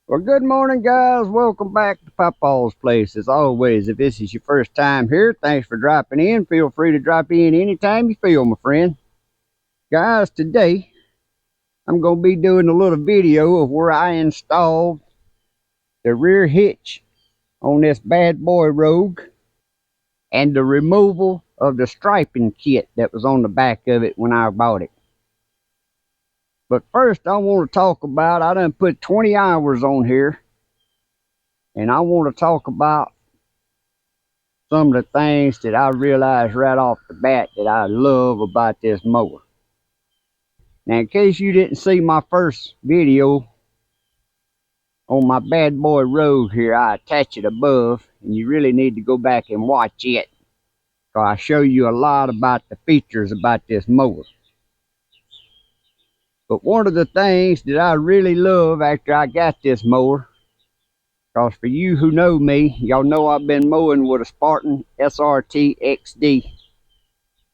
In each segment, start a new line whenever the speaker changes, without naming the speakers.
Well, good morning, guys. Welcome back to Papaw's Place. As always, if this is your first time here, thanks for dropping in. Feel free to drop in anytime you feel, my friend. Guys, today I'm going to be doing a little video of where I installed the rear hitch on this bad boy Rogue and the removal of the striping kit that was on the back of it when I bought it. But first, I want to talk about, I done put 20 hours on here, and I want to talk about some of the things that I realized right off the bat that I love about this mower. Now, in case you didn't see my first video on my bad boy Rogue here, I attach it above, and you really need to go back and watch it, because I show you a lot about the features about this mower. But one of the things that I really love after I got this mower, because for you who know me, y'all know I've been mowing with a Spartan SRT XD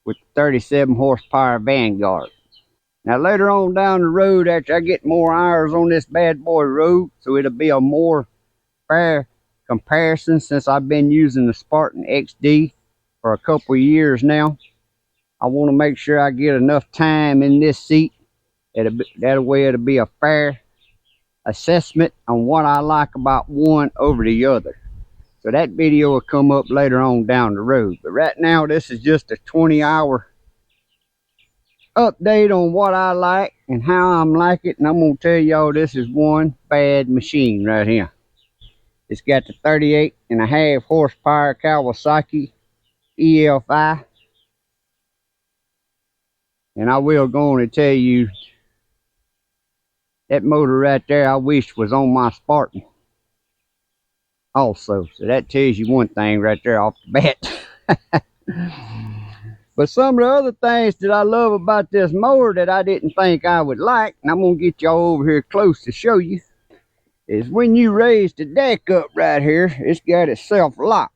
with 37 horsepower Vanguard. Now later on down the road, after I get more hours on this bad boy Rogue, so it'll be a more fair comparison since I've been using the Spartan XD for a couple of years now. I want to make sure I get enough time in this seat. That way it'll be a fair assessment on what I like about one over the other. So that video will come up later on down the road. But right now, this is just a 20-hour update on what I like and how I'm like it. And I'm going to tell y'all this is one bad machine right here. It's got the 38.5 horsepower Kawasaki EFI. And I will go on and tell you, that motor right there I wish was on my Spartan also. So that tells you one thing right there off the bat. But some of the other things that I love about this mower that I didn't think I would like, and I'm going to get y'all over here close to show you, is when you raise the deck up right here, it's got it self-locked.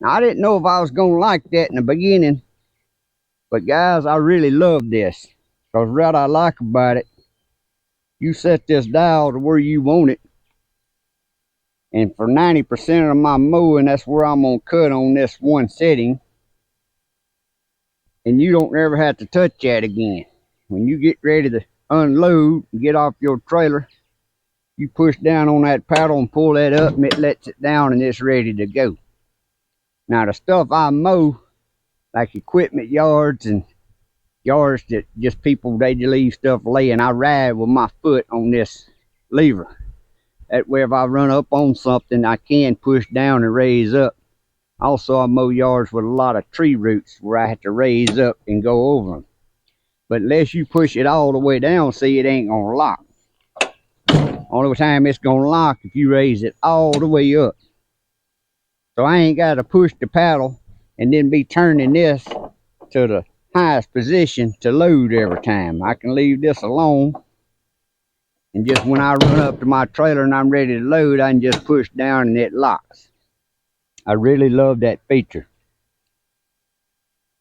Now, I didn't know if I was going to like that in the beginning, but guys, I really love this. Because what I like about it, you set this dial to where you want it, and for 90% of my mowing, that's where I'm going to cut on this one setting. And you don't ever have to touch that again. When you get ready to unload and get off your trailer, you push down on that paddle and pull that up, and it lets it down and it's ready to go. Now the stuff I mow, like equipment yards and yards that just people, they leave stuff laying, I ride with my foot on this lever. That way if I run up on something, I can push down and raise up. Also, I mow yards with a lot of tree roots where I have to raise up and go over them. But unless you push it all the way down, see, it ain't going to lock. Only time it's going to lock if you raise it all the way up. So I ain't got to push the paddle and then be turning this to the highest position to load every time. I can leave this alone. And just when I run up to my trailer and I'm ready to load, I can just push down and it locks. I really love that feature.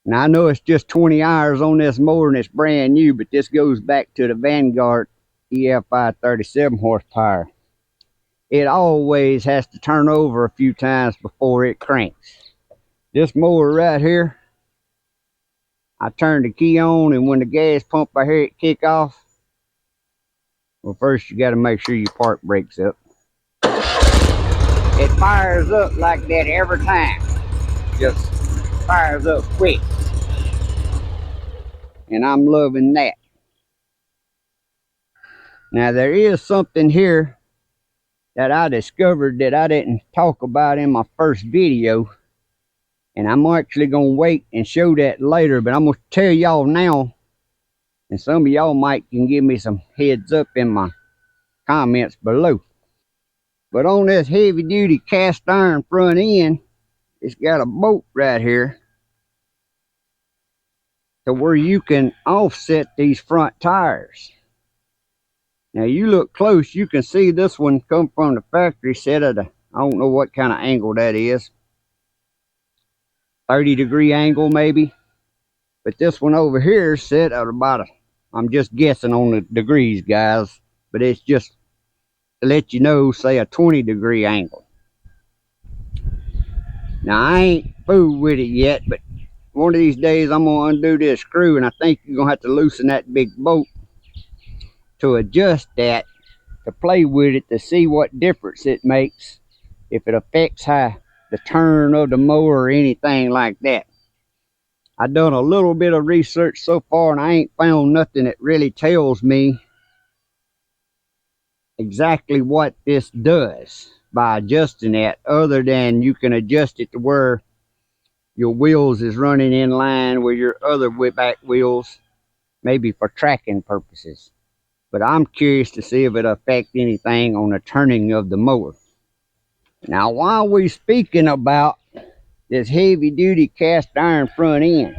Now I know it's just 20 hours on this mower and it's brand new, but this goes back to the Vanguard EFI 37 horsepower. It always has to turn over a few times before it cranks. This mower right here, I turn the key on, and when the gas pump, I hear it kick off. Well, first you got to make sure your park brakes up. It fires up like that every time. Just fires up quick. And I'm loving that. Now there is something here that I discovered that I didn't talk about in my first video. And I'm actually going to wait and show that later. But I'm going to tell y'all now. And some of y'all might can give me some heads up in my comments below. But on this heavy duty cast iron front end, it's got a bolt right here to where you can offset these front tires. Now you look close, you can see this one come from the factory set at a, I don't know what kind of angle that is. 30-degree angle maybe. But this one over here is set at about a, I'm just guessing on the degrees, guys, but it's just to let you know, say, a 20-degree angle. Now, I ain't fooled with it yet, but one of these days I'm going to undo this screw, and I think you're going to have to loosen that big bolt to adjust that, to play with it, to see what difference it makes, if it affects how the turn of the mower or anything like that. I've done a little bit of research so far, and I ain't found nothing that really tells me exactly what this does by adjusting that, other than you can adjust it to where your wheels is running in line with your other back wheels, maybe for tracking purposes. But I'm curious to see if it affects anything on the turning of the mower. Now, while we speaking about this heavy duty cast iron front end,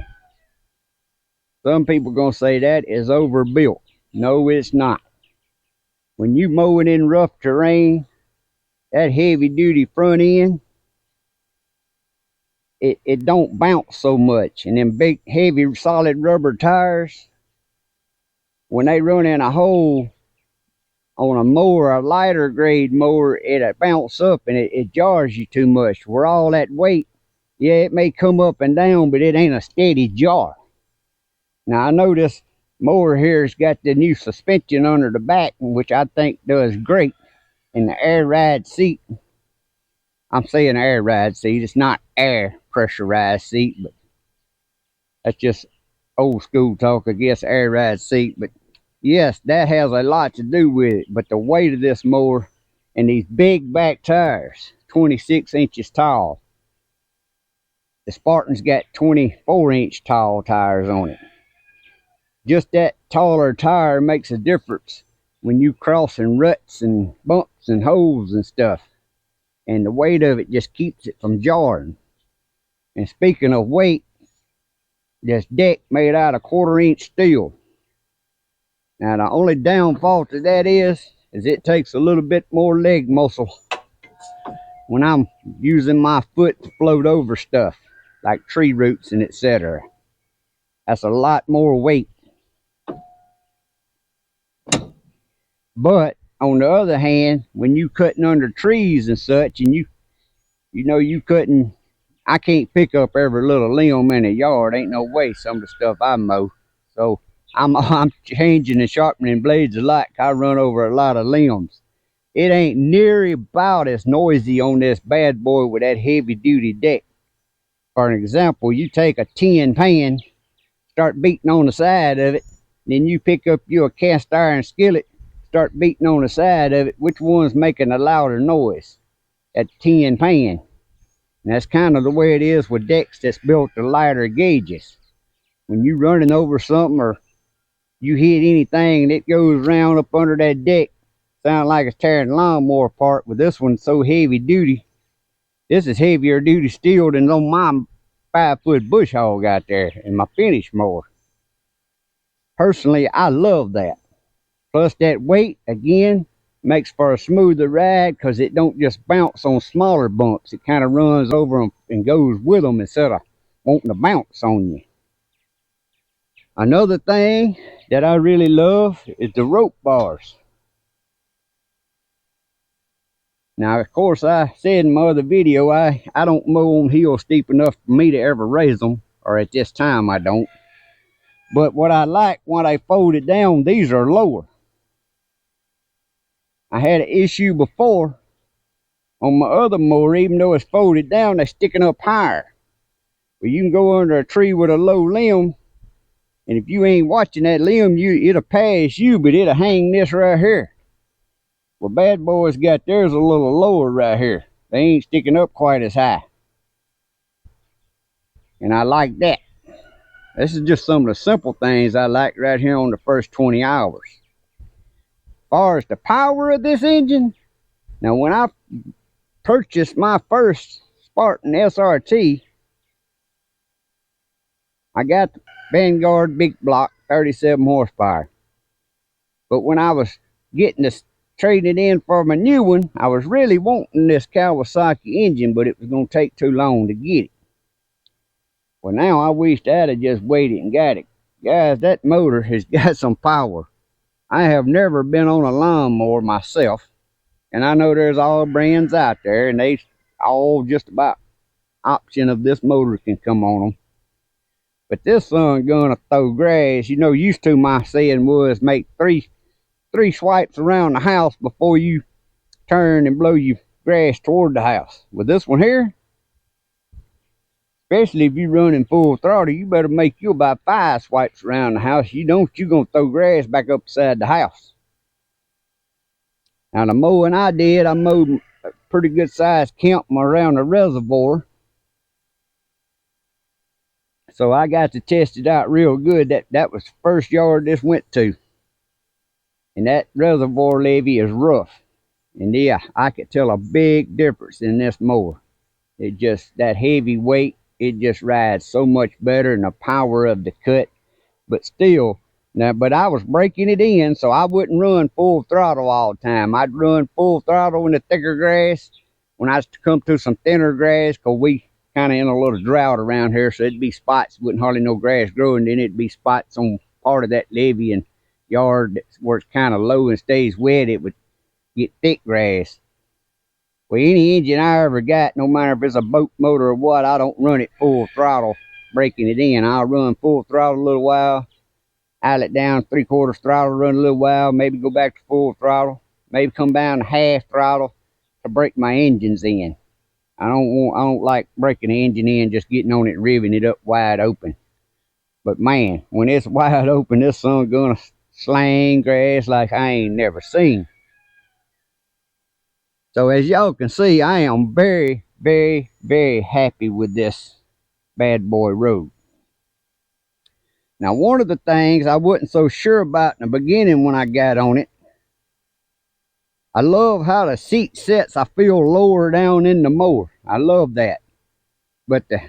some people gonna say that is overbuilt. No, it's not. When you mowing in rough terrain, that heavy duty front end, it don't bounce so much. And them big heavy solid rubber tires, when they run in a hole on a mower, a lighter grade mower, it bounce up and it jars you too much. Where all that weight, yeah, it may come up and down, but it ain't a steady jar. Now, I know this mower here has got the new suspension under the back, which I think does great. And the air ride seat, I'm saying air ride seat, it's not air pressurized seat, but that's just old school talk, I guess, air ride seat. But yes, that has a lot to do with it. But the weight of this mower and these big back tires, 26 inches tall. The Spartan's got 24-inch tall tires on it. Just that taller tire makes a difference when you crossing ruts and bumps and holes and stuff. And the weight of it just keeps it from jarring. And speaking of weight, this deck made out of 1/4-inch steel. Now, the only downfall to that is it takes a little bit more leg muscle when I'm using my foot to float over stuff like tree roots and etc. That's a lot more weight. But on the other hand, when you cutting under trees and such, and you know you cutting, I can't pick up every little limb in a yard. Ain't no way, some of the stuff I mow. So I'm changing and sharpening blades a lot. I run over a lot of limbs. It ain't near about as noisy on this bad boy with that heavy duty deck. For an example, you take a tin pan, start beating on the side of it, then you pick up your cast iron skillet, start beating on the side of it. Which one's making a louder noise? That tin pan. And that's kind of the way it is with decks that's built to lighter gauges. When you running over something or you hit anything and it goes round up under that deck, sound like it's tearing the lawnmower apart. With this one so heavy duty, this is heavier duty steel than on my 5-foot bush hog out there in my finish mower. Personally, I love that. Plus that weight, again, makes for a smoother ride because it don't just bounce on smaller bumps. It kind of runs over them and goes with them instead of wanting to bounce on you. Another thing that I really love is the rope bars. Now, of course, I said in my other video, I don't mow on hills steep enough for me to ever raise them, or at this time I don't. But what I like, when they folded down, these are lower. I had an issue before on my other mower, even though it's folded down, they're sticking up higher. Well, you can go under a tree with a low limb, and if you ain't watching that limb, it'll pass you, but it'll hang this right here. Well, bad boys got theirs a little lower right here. They ain't sticking up quite as high. And I like that. This is just some of the simple things I like right here on the first 20 hours. As far as the power of this engine, now when I purchased my first Spartan SRT, I got the Vanguard big block 37 horsepower. But when I was getting this traded in for my new one, I was really wanting this Kawasaki engine, but it was going to take too long to get it. Well, now I wished I'd have just waited and got it. Guys, that motor has got some power. I have never been on a lawnmower myself, And I know there's all brands out there, and they all just about option of this motor can come on them. But this son gonna throw grass. You know, used to my saying was make three swipes around the house before you turn and blow your grass toward the house. With this one here, especially if you're running full throttle, you better make you about 5 swipes around the house. You don't, you're gonna throw grass back up beside the house. Now the mowing I did, I mowed a pretty good sized camp around the reservoir. So I got to test it out real good. That was the first yard this went to. And that reservoir levee is rough. And yeah, I could tell a big difference in this mower. It just, that heavy weight, it just rides so much better, and the power of the cut. But still, now, but I was breaking it in, so I wouldn't run full throttle all the time. I'd run full throttle in the thicker grass when I come to some thinner grass, because we kind of in a little drought around here, so it'd be spots, wouldn't hardly no grass growing, then it'd be spots on part of that levee and yard where it's kind of low and stays wet, it would get thick grass. Well, any engine I ever got, no matter if it's a boat motor or what, I don't run it full throttle, breaking it in. I'll run full throttle a little while, idle it down 3/4 throttle, run a little while, maybe go back to full throttle, maybe come down to half throttle to break my engines in. I don't like breaking the engine in, just getting on it and revving it up wide open. But man, when it's wide open, this son gonna slang grass like I ain't never seen. So as y'all can see, I am very, very, very happy with this bad boy road. Now, one of the things I wasn't so sure about in the beginning when I got on it, I love how the seat sets. I feel lower down in the mower. I love that. But the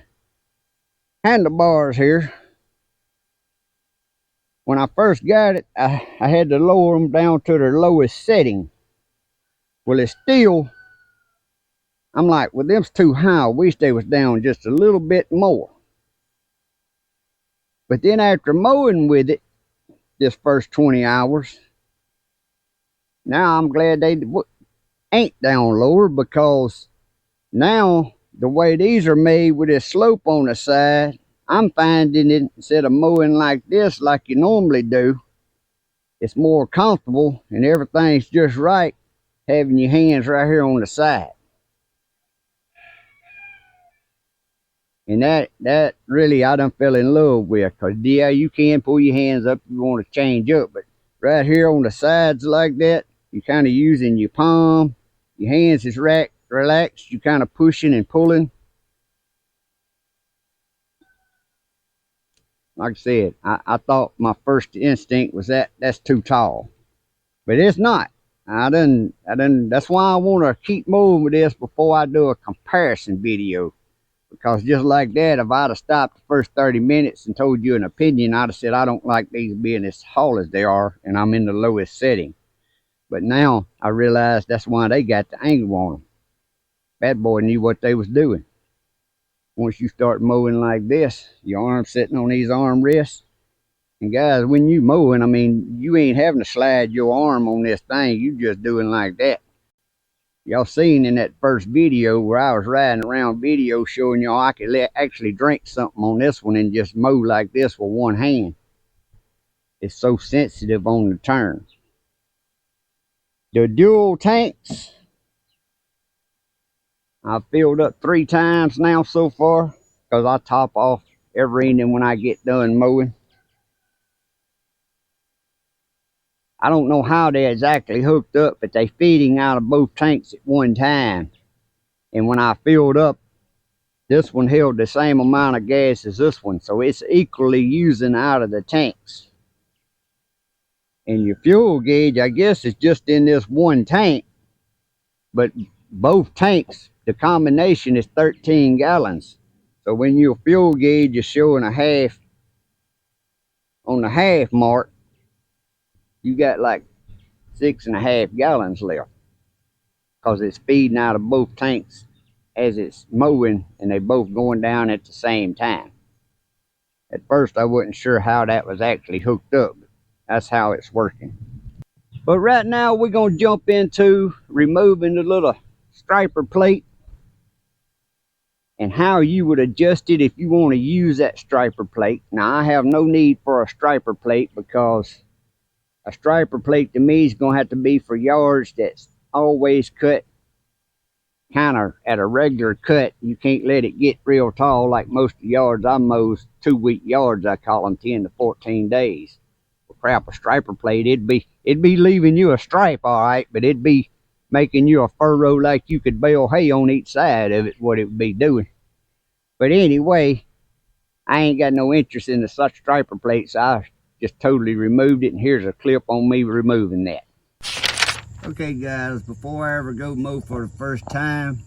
handlebars here, when I first got it, I had to lower them down to their lowest setting. Well, it's still, I'm like, well, them's too high. I wish they was down just a little bit more. But then after mowing with it this first 20 hours, now I'm glad they ain't down lower, because now the way these are made with this slope on the side, I'm finding it, instead of mowing like this like you normally do, it's more comfortable and everything's just right having your hands right here on the side. And that really I done fell in love with, because yeah, you can pull your hands up if you want to change up, but right here on the sides like that, you're kind of using your palm, your hands is relaxed, you're kind of pushing and pulling. Like I said, I thought my first instinct was that's too tall, but it's not. That's why I want to keep moving with this before I do a comparison video. Because just like that, if I'd have stopped the first 30 minutes and told you an opinion, I'd have said I don't like these being as tall as they are, and I'm in the lowest setting. But now I realize that's why they got the angle on them. Bad boy knew what they was doing. Once you start mowing like this, your arm's sitting on these armrests. And guys, when you mowing, I mean, you ain't having to slide your arm on this thing. You just doing like that. Y'all seen in that first video where I was riding around video showing y'all I could actually drink something on this one and just mow like this with one hand. It's so sensitive on the turns. The dual tanks, I've filled up 3 times now so far, because I top off every evening when I get done mowing. I don't know how they exactly hooked up, but they feeding out of both tanks at one time. And when I filled up, this one held the same amount of gas as this one, so it's equally using out of the tanks. And your fuel gauge, I guess, is just in this one tank, but both tanks, the combination is 13 gallons. So when your fuel gauge is showing a half, on the half mark, you got like 6.5 gallons left, because it's feeding out of both tanks as it's mowing, and they both going down at the same time. At first I wasn't sure how that was actually hooked up, but that's how it's working. But right now we're going to jump into removing the little striper plate and how you would adjust it if you want to use that striper plate. Now I have no need for a striper plate because a striper plate to me is going to have to be for yards that's always cut kind of at a regular cut. You can't let it get real tall like most of the yards I mows, 2-week yards. I call them 10 to 14 days. Well, crap, a striper plate, it'd be leaving you a stripe, all right, but it'd be making you a furrow like you could bale hay on each side of it, what it would be doing. But anyway, I ain't got no interest in the such striper plates. So I just totally removed it, and here's a clip on me removing that. Okay guys, before I ever go mow for the first time,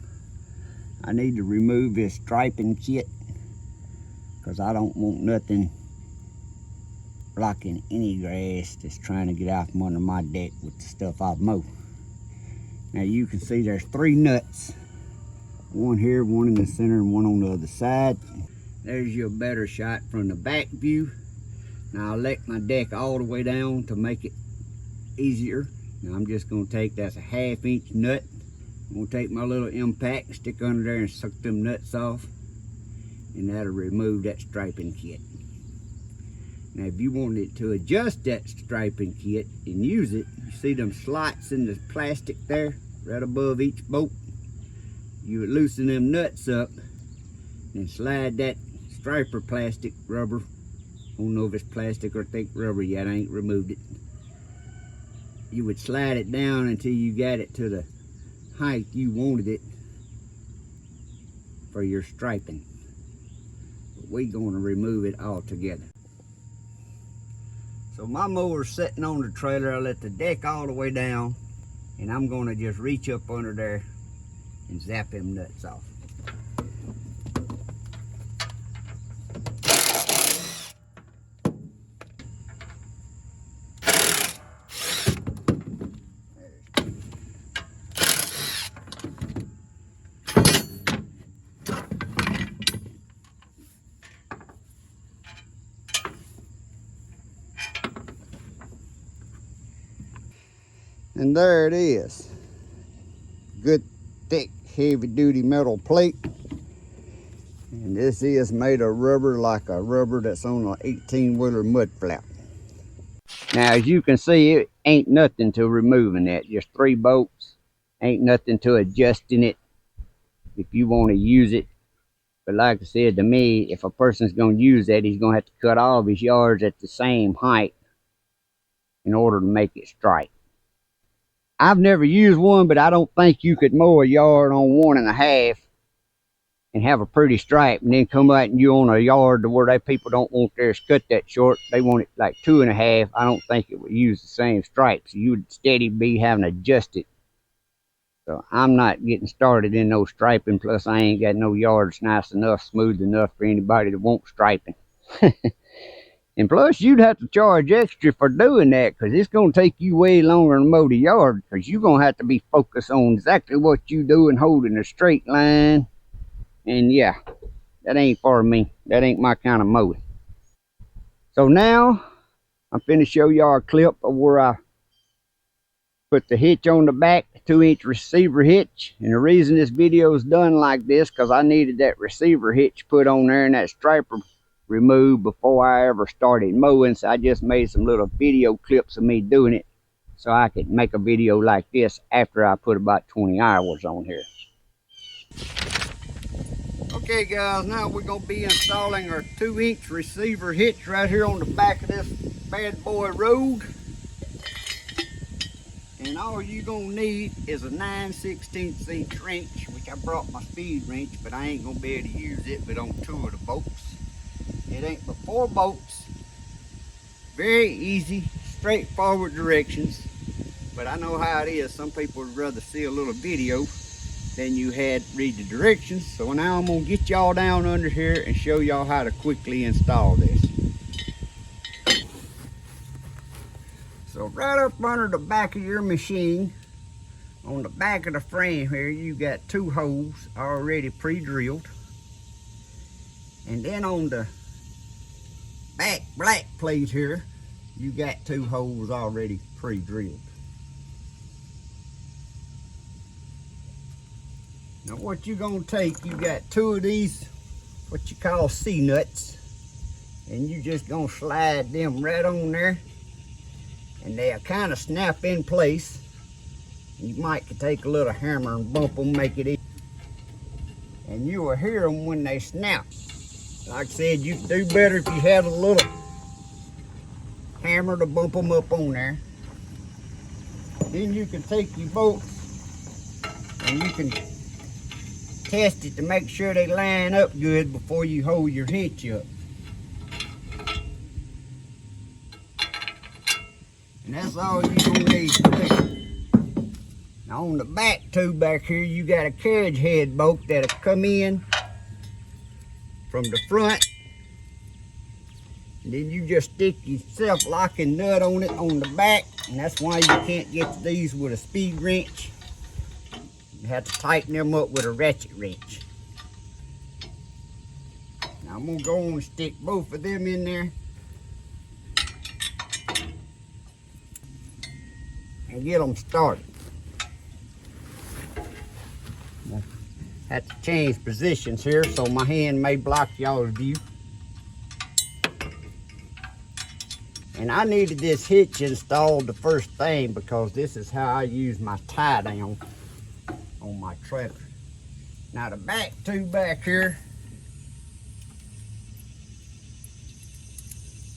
I need to remove this striping kit because I don't want nothing blocking any grass that's trying to get out from under my deck with the stuff I've mowed. Now you can see there's 3 nuts, one here, one in the center, and one on the other side. There's your better shot from the back view. Now I let my deck all the way down to make it easier. Now I'm just going to take, that's a 1/2 inch nut. I'm going to take my little impact, stick under there and suck them nuts off. And that'll remove that striping kit. Now if you wanted to adjust that striping kit and use it, you see them slots in the plastic there, right above each bolt. You would loosen them nuts up and slide that striper plastic rubber. I don't know if it's plastic or thick rubber yet, I ain't removed it. You would slide it down until you got it to the height you wanted it for your striping. But we're going to remove it all together. So my mower's sitting on the trailer. I let the deck all the way down, and I'm going to just reach up under there and zap them nuts off. And there it is. Good, thick, heavy-duty metal plate. And this is made of rubber, like a rubber that's on an 18-wheeler mud flap. Now, as you can see, it ain't nothing to removing that. Just 3 bolts. Ain't nothing to adjusting it if you want to use it. But like I said, to me, if a person's going to use that, he's going to have to cut all of his yards at the same height in order to make it straight. I've never used one, but I don't think you could mow a yard on 1.5 and have a pretty stripe, and then come out and you on a yard to where they people don't want theirs cut that short. They want it like 2.5. I don't think it would use the same stripes. You would steady be having to adjust it. So I'm not getting started in no striping. Plus I ain't got no yards nice enough, smooth enough for anybody that wants striping. And plus, you'd have to charge extra for doing that, because it's going to take you way longer to mow the yard, because you're going to have to be focused on exactly what you do and holding a straight line. And yeah, that ain't for me. That ain't my kind of mowing. So now, I'm finna show y'all a clip of where I put the hitch on the back, 2-inch receiver hitch. And the reason this video is done like this, because I needed that receiver hitch put on there and that striper removed before I ever started mowing. So I just made some little video clips of me doing it so I could make a video like this after I put about 20 hours on here. Okay guys, now we're going to be installing our 2-inch receiver hitch right here on the back of this bad boy road. And all you're going to need is a 9/16 inch wrench, which I brought my speed wrench, but I ain't going to be able to use it but on 2 of the bolts. It ain't but 4 bolts. Very easy, straightforward directions. But I know how it is. Some people would rather see a little video than you had read the directions. So now I'm going to get y'all down under here and show y'all how to quickly install this. So right up under the back of your machine, on the back of the frame here, you got 2 holes already pre-drilled. And then on the back black plate here, you got 2 holes already pre-drilled. Now what you gonna take, you got 2 of these, what you call C-nuts, and you just gonna slide them right on there, and they'll kind of snap in place. You might take a little hammer and bump them, make it easy. And you will hear them when they snap. Like I said, you can do better if you had a little hammer to bump them up on there. Then you can take your bolts and you can test it to make sure they line up good before you hold your hitch up. And that's all you're gonna need to do. Now on the back tube back here, you got a carriage head bolt that'll come in from the front. And then you just stick your self-locking nut on it on the back, and that's why you can't get to these with a speed wrench. You have to tighten them up with a ratchet wrench. Now I'm gonna go on and stick both of them in there and get them started. I have to change positions here so my hand may block y'all's view. And I needed this hitch installed the first thing because this is how I use my tie down on my trailer. Now the back tube back here,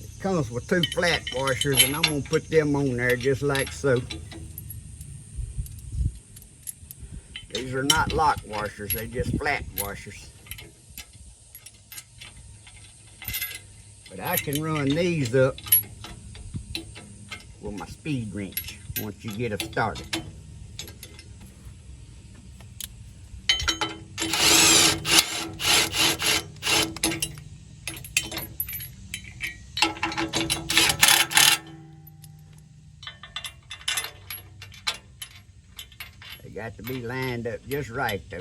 it comes with 2 flat washers, and I'm gonna put them on there just like so. These are not lock washers, they're just flat washers. But I can run these up with my speed wrench once you get them started. They got to be lined up just right though.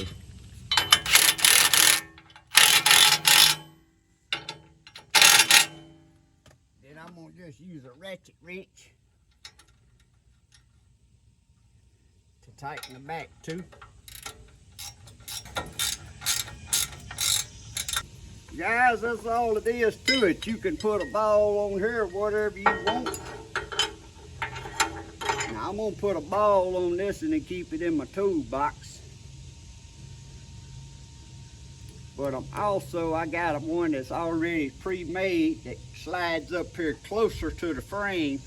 Then I'm gonna just use a ratchet wrench to tighten the back too. Guys, that's all it is to it. You can put a ball on here, whatever you want. Now I'm gonna put a ball on this and then keep it in my toolbox. But I got one that's already pre-made that slides up here closer to the frame.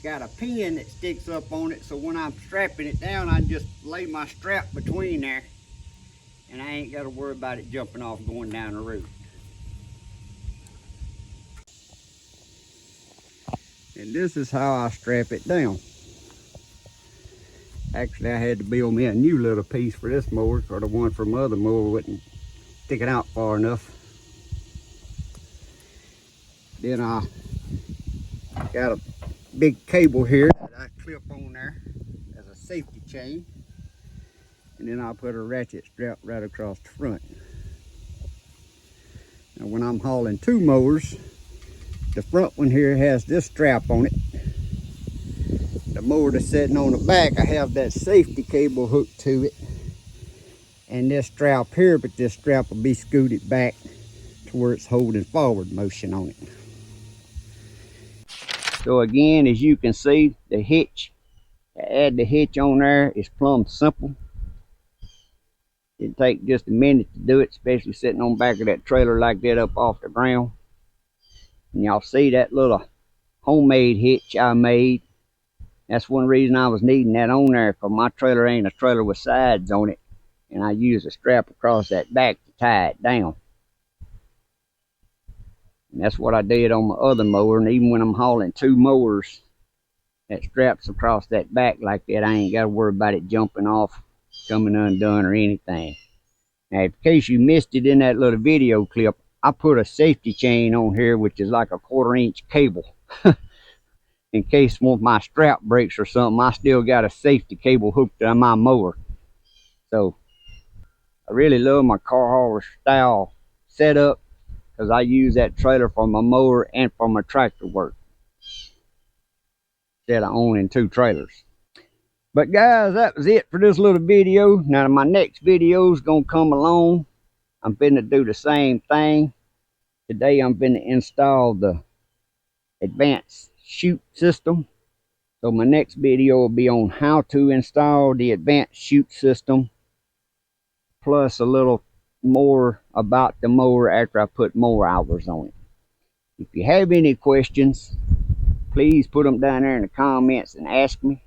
Got a pin that sticks up on it, so when I'm strapping it down, I just lay my strap between there, and I ain't got to worry about it jumping off going down the road. And this is how I strap it down. Actually, I had to build me a new little piece for this mower, or the one from the other mower wasn't sticking out far enough. Then I got a big cable here that I clip on there as a safety chain, and then I put a ratchet strap right across the front. Now when I'm hauling 2 mowers, the front one here has this strap on it. The mower that's sitting on the back, I have that safety cable hooked to it, and this strap here, but this strap will be scooted back to where it's holding forward motion on it. So again, as you can see, the hitch, to add the hitch on there is plumb simple. It'd take just a minute to do it, especially sitting on the back of that trailer like that up off the ground. And y'all see that little homemade hitch I made. That's one reason I was needing that on there, because my trailer ain't a trailer with sides on it. And I use a strap across that back to tie it down. And that's what I did on my other mower. And even when I'm hauling 2 mowers, that straps across that back like that, I ain't got to worry about it jumping off, coming undone or anything. Now, in case you missed it in that little video clip, I put a safety chain on here, which is like a 1/4-inch cable. In case one of my strap breaks or something, I still got a safety cable hooked to my mower. So I really love my car hauler style setup, because I use that trailer for my mower and for my tractor work, instead of owning 2 trailers. But guys, that was it for this little video. Now my next video is gonna come along. I'm finna do the same thing. Today I'm finna install the advanced chute system. So my next video will be on how to install the advanced chute system, plus a little more about the mower after I put more hours on it. If you have any questions, please put them down there in the comments and ask me.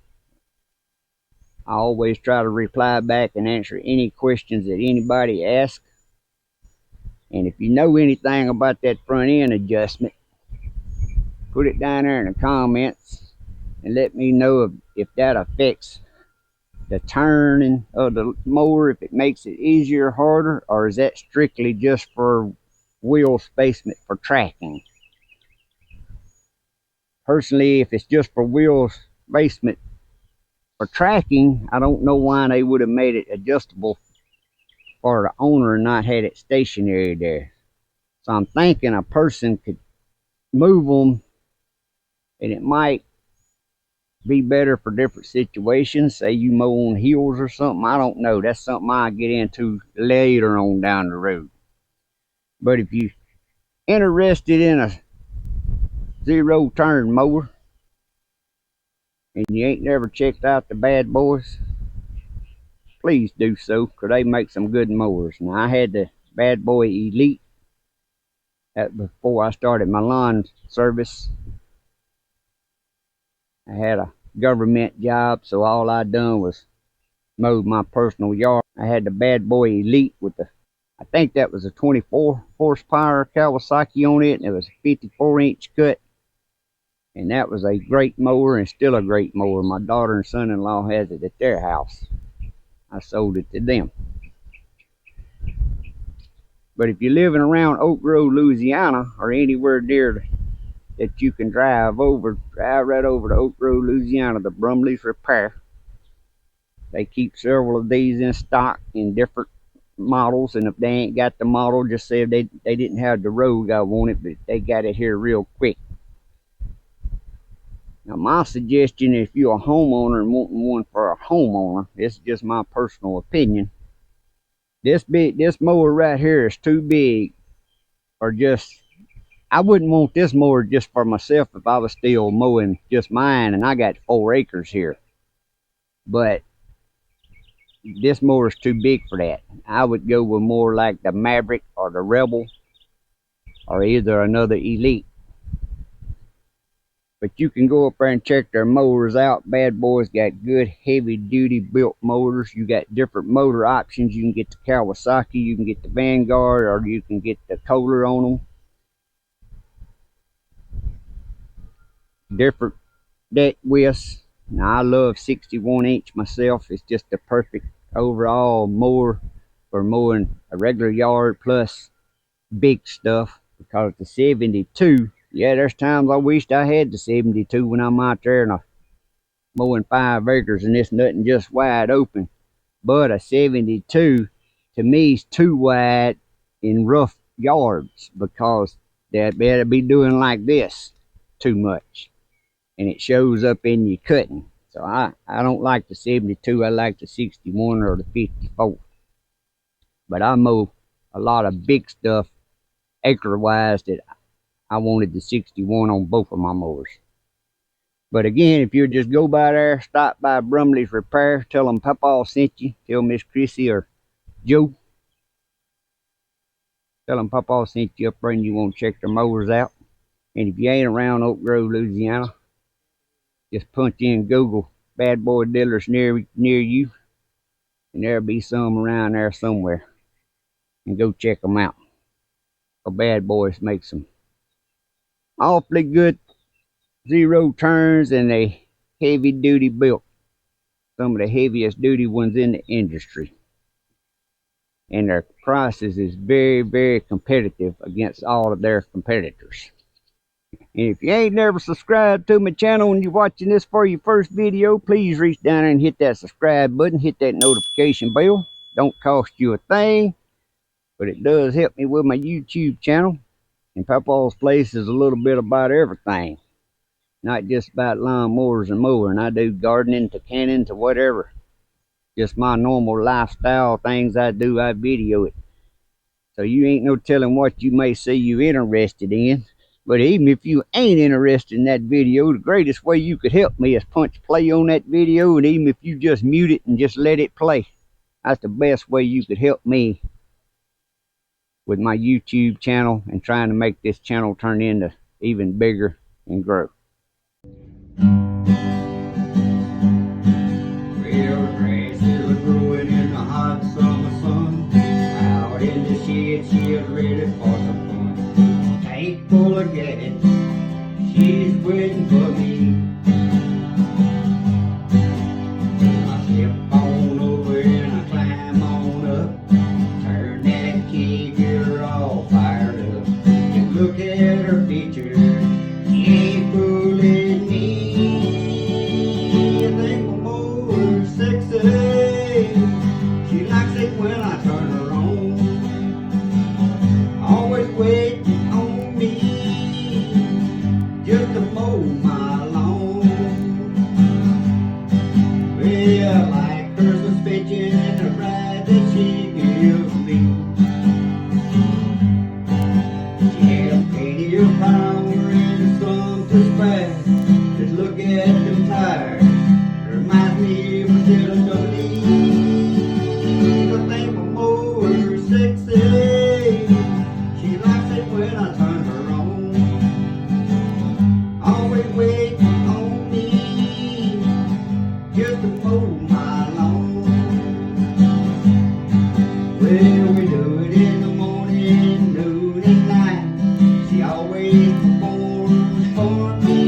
I always try to reply back and answer any questions that anybody asks. And if you know anything about that front end adjustment, put it down there in the comments and let me know if that affects the turning of the mower, if it makes it easier or harder, or is that strictly just for wheel spacement for tracking. Personally, if it's just for wheel spacement for tracking, I don't know why they would have made it adjustable for the owner and not had it stationary there. So I'm thinking a person could move them and it might be better for different situations. Say you mow on hills or something. I don't know. That's something I get into later on down the road. But if you're interested in a zero turn mower and you ain't never checked out the Bad Boys, please do so, because they make some good mowers. Now I had the Bad Boy Elite before I started my lawn service. I had a government job, so all I done was mow my personal yard. I had the Bad Boy Elite with the, I think that was a 24 horsepower Kawasaki on it, and it was a 54-inch cut. And that was a great mower and still a great mower. My daughter and son-in-law has it at their house. I sold it to them. But if you're living around Oak Grove, Louisiana, or anywhere near that you can drive right over to Oak Grove, Louisiana, the Brumley's Repair. They keep several of these in stock in different models, and if they ain't got the model, just say they didn't have the Rogue I wanted, but they got it here real quick. Now my suggestion, if you're a homeowner and wanting one for a homeowner, this is just my personal opinion. This mower right here is too big, or just, I wouldn't want this mower just for myself if I was still mowing just mine, and I got 4 acres here. But this mower is too big for that. I would go with more like the Maverick or the Rebel, or either another Elite. But you can go up there and check their mowers out. Bad Boys got good heavy duty built motors. You got different motor options. You can get the Kawasaki, you can get the Vanguard, or you can get the Kohler on them. Different deck widths. Now I love 61-inch myself. It's just the perfect overall mower for mowing a regular yard plus big stuff. Because the 72, yeah, there's times I wished I had the 72 when I'm out there and mowing 5 acres and it's nothing just wide open. But a 72 to me is too wide in rough yards, because they'd better be doing like this too much, and it shows up in your cutting. So I don't like the 72. I like the 61 or the 54. But I mow a lot of big stuff acre wise that I wanted the 61 on both of my mowers. But again, if you just go by there, stop by Brumley's Repair, tell them Papaw sent you, tell Miss Chrissy or Joe, tell them Papaw sent you up there and you want to check their mowers out. And if you ain't around Oak Grove, Louisiana, just punch in Google Bad Boy dealers near you, and there'll be some around there somewhere, and go check them out. So Bad Boys make some awfully good zero turns, and they heavy duty built, some of the heaviest duty ones in the industry, and their prices is very, very competitive against all of their competitors. And if you ain't never subscribed to my channel and you're watching this for your first video, please reach down there and hit that subscribe button, hit that notification bell. Don't cost you a thing, but it does help me with my YouTube channel. And Papaw's Place is a little bit about everything. Not just about lawn mowers and mowing. I do gardening to canning to whatever. Just my normal lifestyle things I do, I video it. So you ain't no telling what you may see you interested in. But even if you ain't interested in that video, the greatest way you could help me is punch play on that video, and even if you just mute it and just let it play, that's the best way you could help me with my YouTube channel and trying to make this channel turn into even bigger and grow. Well, grass is growing in the hot summer sun. Out in the shed, she is ready for some fun. Tank full of gas, she's waiting for me. I step on over and I climb on up. Turn that key, get her all fired up. And look at her features, she ain't fooling me. I think I'm more sexy. She likes it when I turn her on. Always waiting on me just to mow my lawn. Well, I like her suspension and the ride that she gives me. She has plenty of power and some to spare. Just look at them tires. Reminds me of a little W. I think I'm more sexy. She likes it when I turn her on. Always waiting on me just to mow my lawn. Well, we do it in the morning, noon and night. She always performs for me.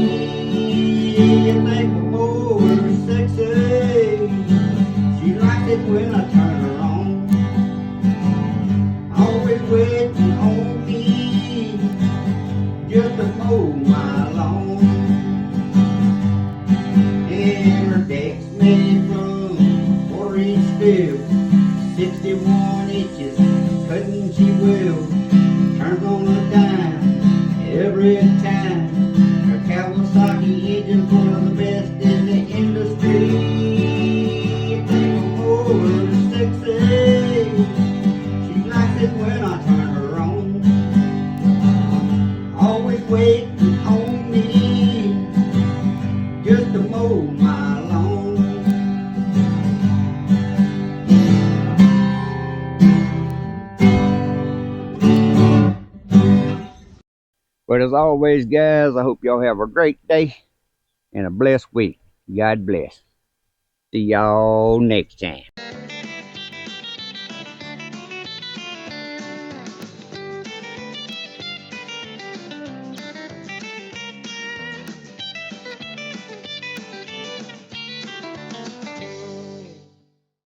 I think I'm more sexy. She likes it when I turn her on. Always waiting on me just to mow my lawn. And her deck's made from 4-inch steel, 61 inches, cutting she will. Turns on a dime every time. Her Kawasaki engine's one of the best in the industry. I think I'm more sexy. She likes it when I turn her on. Always waiting on me just to mow my lawn. But as always, guys, I hope y'all have a great day and a blessed week. God bless. See y'all next time.